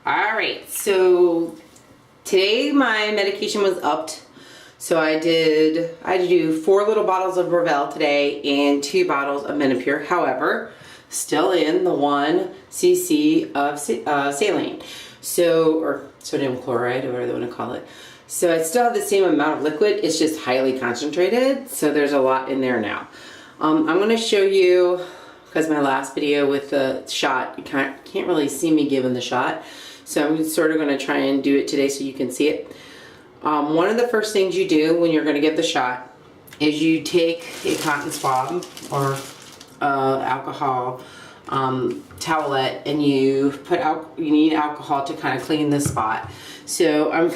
All right, so today my medication was upped. So I had to do 4 little bottles of Revel today and 2 bottles of Menopur. However, still in the 1 cc of saline. So, or sodium chloride, or whatever they want to call it. So I still have the same amount of liquid, it's just highly concentrated. So there's a lot in there now. I'm going to show you, because my last video with the shot, you can't really see me giving the shot. So I'm sort of going to try and do it today so you can see it. One of the first things you do when you're going to get the shot is you take a cotton swab or alcohol towelette, and you need alcohol to kind of clean the spot. So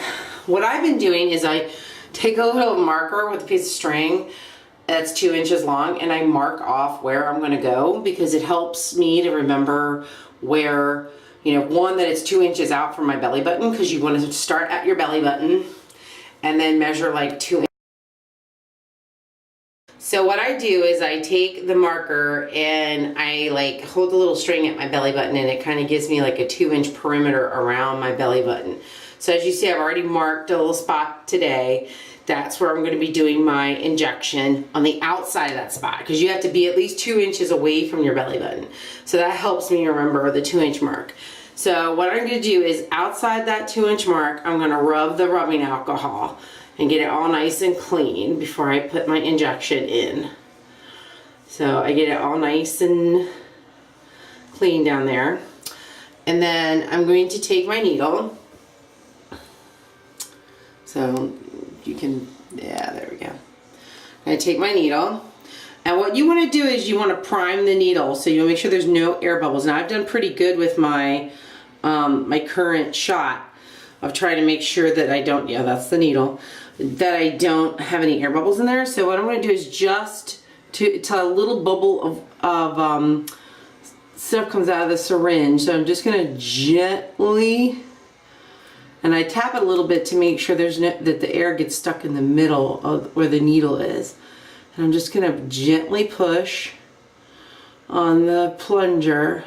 what I've been doing is I take a little marker with a piece of string that's 2 inches long, and I mark off where I'm going to go, because it helps me to remember where, you know, one, that it's 2 inches out from my belly button, because you want to start at your belly button and then measure like 2 inches. So what I do is I take the marker and I like hold the little string at my belly button, and it kind of gives me like a 2-inch perimeter around my belly button. So as you see, I've already marked a little spot today. That's where I'm going to be doing my injection, on the outside of that spot, because you have to be at least 2 inches away from your belly button. So that helps me remember the 2-inch mark. So what I'm going to do is outside that 2-inch mark, I'm going to rub the rubbing alcohol and get it all nice and clean before I put my injection in. So I get it all nice and clean down there. And then I'm going to take my needle. So you can, yeah, there we go. I'm going to take my needle. And what you want to do is you want to prime the needle, so you'll make sure there's no air bubbles. Now I've done pretty good with my my current shot of trying to make sure that I don't, yeah, that's the needle, that I don't have any air bubbles in there. So what I'm going to do is just till a little bubble of stuff comes out of the syringe. So I'm just going to gently, and I tap it a little bit to make sure there's no, that the air gets stuck in the middle of where the needle is. And I'm just going to gently push on the plunger.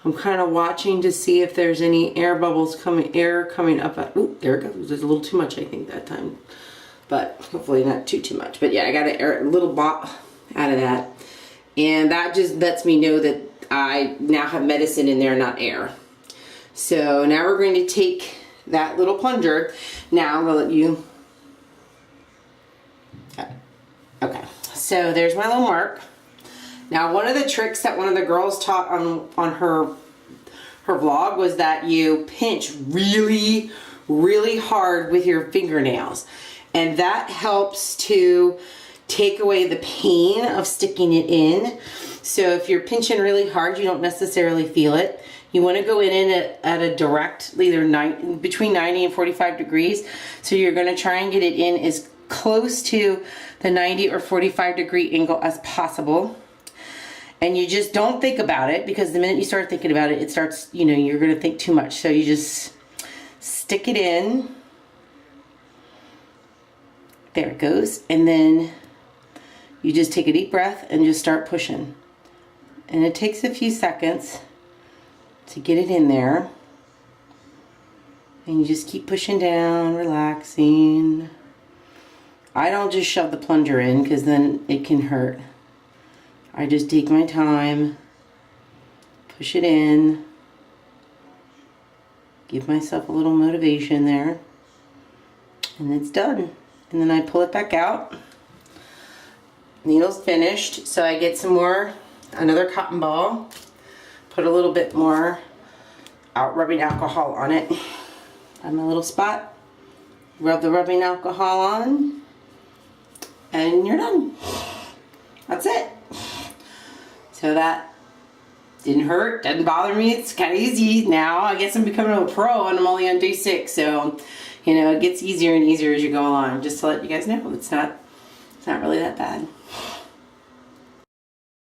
I'm kind of watching to see if there's any air bubbles air coming up. Ooh, there it goes. There's a little too much, I think, that time. But hopefully not too much. But yeah, I got a little bot out of that. And that just lets me know that I now have medicine in there, not air. So now we're going to take that little plunger. Now I'm going to let you... Okay, so there's my little mark. Now, one of the tricks that one of the girls taught on her vlog was that you pinch really, really hard with your fingernails. And that helps to take away the pain of sticking it in. So if you're pinching really hard, you don't necessarily feel it. You want to go in at a direct, either between 90 and 45 degrees. So you're going to try and get it in as close to the 90 or 45 degree angle as possible. And you just don't think about it, because the minute you start thinking about it, it starts, you know, you're going to think too much. So you just stick it in. There it goes. And then you just take a deep breath and just start pushing. And it takes a few seconds to get it in there. And you just keep pushing down, relaxing. I don't just shove the plunger in, because then it can hurt. I just take my time, push it in, give myself a little motivation there, and it's done. And then I pull it back out. Needle's finished, so I get some more, another cotton ball, put a little bit more rubbing alcohol on it on my little spot, rub the rubbing alcohol on, and you're done. That's it. So that didn't hurt, doesn't bother me. It's kind of easy now. I guess I'm becoming a pro, and I'm only on day 6. So, you know, it gets easier and easier as you go along. Just to let you guys know, it's not really that bad.